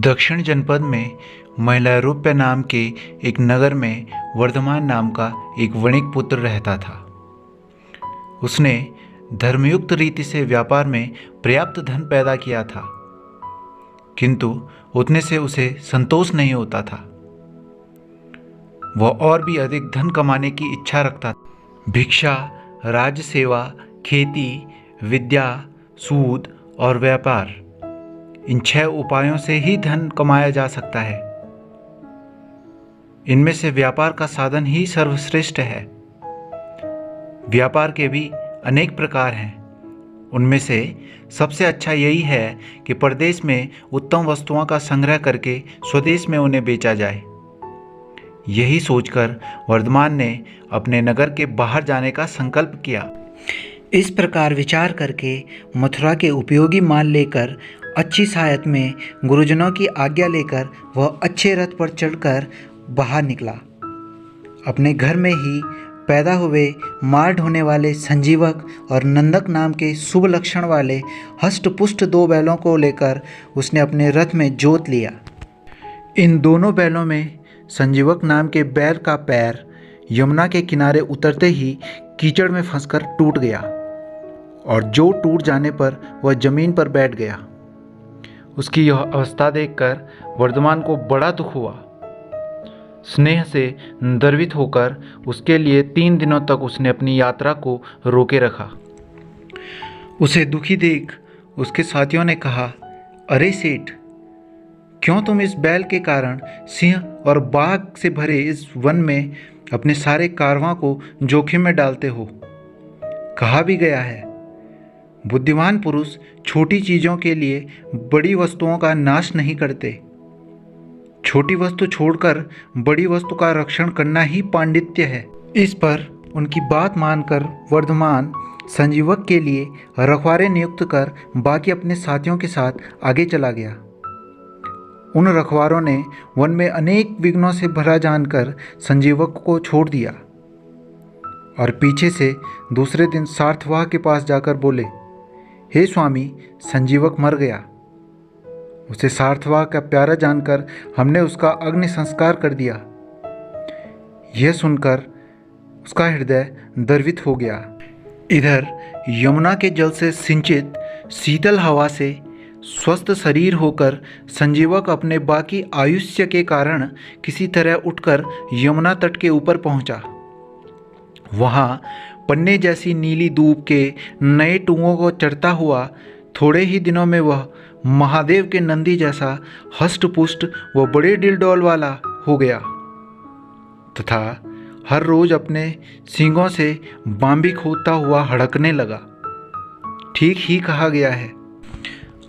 दक्षिण जनपद में मलयरूप्य नाम के एक नगर में वर्धमान नाम का एक वणिक पुत्र रहता था। उसने धर्मयुक्त रीति से व्यापार में पर्याप्त धन पैदा किया था, किंतु उतने से उसे संतोष नहीं होता था। वह और भी अधिक धन कमाने की इच्छा रखता था। भिक्षा, राज्य सेवा, खेती, विद्या, सूद और व्यापार, इन 6 उपायों से ही धन कमाया जा सकता है। इनमें से व्यापार का साधन ही सर्वश्रेष्ठ है। व्यापार के भी अनेक प्रकार हैं। उनमें से सबसे अच्छा यही है कि परदेश में उत्तम वस्तुओं का संग्रह करके स्वदेश में उन्हें बेचा जाए। यही सोचकर वर्धमान ने अपने नगर के बाहर जाने का संकल्प किया। इस प्रकार विचार करके मथुरा के उपयोगी माल लेकर अच्छी सायत में गुरुजनों की आज्ञा लेकर वह अच्छे रथ पर चढ़कर बाहर निकला। अपने घर में ही पैदा हुए मार ढोने वाले संजीवक और नंदक नाम के शुभ लक्षण वाले हष्ट-पुष्ट 2 बैलों को लेकर उसने अपने रथ में जोत लिया। इन दोनों बैलों में संजीवक नाम के बैल का पैर यमुना के किनारे उतरते ही कीचड़ में फंसकर टूट गया और जो टूट जाने पर वह जमीन पर बैठ गया। उसकी यह अवस्था देखकर वर्धमान को बड़ा दुख हुआ। स्नेह से द्रवित होकर उसके लिए 3 दिनों तक उसने अपनी यात्रा को रोके रखा। उसे दुखी देख उसके साथियों ने कहा, अरे सेठ, क्यों तुम इस बैल के कारण सिंह और बाघ से भरे इस वन में अपने सारे कारवां को जोखिम में डालते हो? कहा भी गया है, बुद्धिमान पुरुष छोटी चीज़ों के लिए बड़ी वस्तुओं का नाश नहीं करते। छोटी वस्तु छोड़कर बड़ी वस्तु का रक्षण करना ही पांडित्य है। इस पर उनकी बात मानकर वर्धमान संजीवक के लिए रखवारे नियुक्त कर बाकी अपने साथियों के साथ आगे चला गया। उन रखवारों ने वन में अनेक विघ्नों से भरा जानकर संजीवक को छोड़ दिया और पीछे से दूसरे दिन सार्थवाह के पास जाकर बोले, हे स्वामी, संजीवक मर गया। उसे सार्थवाह का प्यारा जानकर हमने उसका अग्नि संस्कार कर दिया। यह सुनकर उसका हृदय द्रवित हो गया। इधर यमुना के जल से सिंचित शीतल हवा से स्वस्थ शरीर होकर संजीवक अपने बाकी आयुष्य के कारण किसी तरह उठकर यमुना तट के ऊपर पहुंचा। वहाँ पन्ने जैसी नीली दूब के नए टुंगों को चढ़ता हुआ थोड़े ही दिनों में वह महादेव के नंदी जैसा हष्ट-पुष्ट व बड़े डिलडोल वाला हो गया तथा हर रोज अपने सींगों से बांबी खोदता हुआ हड़कने लगा। ठीक ही कहा गया है,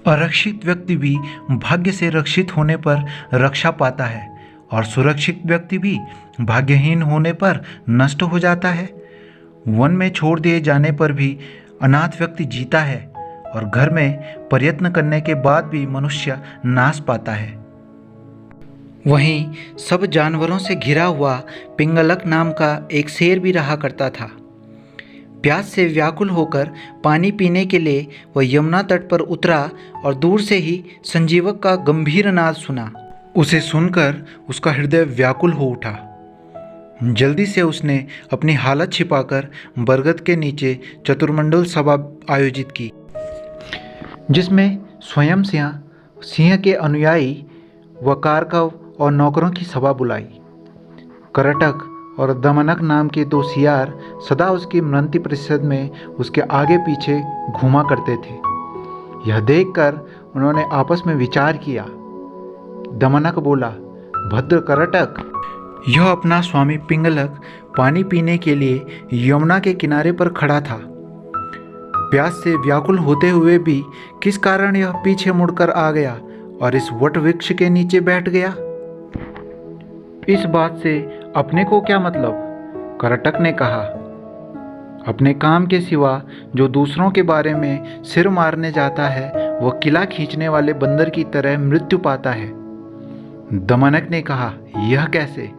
अरक्षित व्यक्ति भी भाग्य से रक्षित होने पर रक्षा पाता है और सुरक्षित व्यक्ति भी भाग्यहीन होने पर नष्ट हो जाता है। वन में छोड़ दिए जाने पर भी अनाथ व्यक्ति जीता है और घर में प्रयत्न करने के बाद भी मनुष्य नाश पाता है। वहीं सब जानवरों से घिरा हुआ पिंगलक नाम का एक शेर भी रहा करता था। प्यास से व्याकुल होकर पानी पीने के लिए वह यमुना तट पर उतरा और दूर से ही संजीवक का गंभीर नाद सुना। उसे सुनकर उसका हृदय व्याकुल हो उठा। जल्दी से उसने अपनी हालत छिपाकर बरगद के नीचे चतुर्मंडल सभा आयोजित की, जिसमें स्वयं सिंह के अनुयायी व कारकव और नौकरों की सभा बुलाई। करटक और दमनक नाम के 2 सियार सदा उसकी मंत्री परिषद में उसके आगे पीछे घूमा करते थे। यह देखकर उन्होंने आपस में विचार किया। दमनक बोला, भद्र करटक, यह अपना स्वामी पिंगलक पानी पीने के लिए यमुना के किनारे पर खड़ा था। प्यास से व्याकुल होते हुए भी किस कारण यह पीछे मुड़कर आ गया और इस वट वृक्ष के नीचे बैठ गया? इस बात से अपने को क्या मतलब? करटक ने कहा, अपने काम के सिवा जो दूसरों के बारे में सिर मारने जाता है वह किला खींचने वाले बंदर की तरह मृत्यु पाता है। दमनक ने कहा, यह कैसे?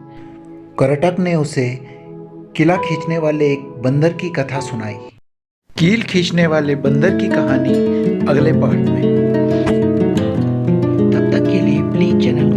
करटक ने उसे किला खींचने वाले एक बंदर की कथा सुनाई। कील खींचने वाले बंदर की कहानी अगले पार्ट में। तब तक के लिए प्लीज़ चैनल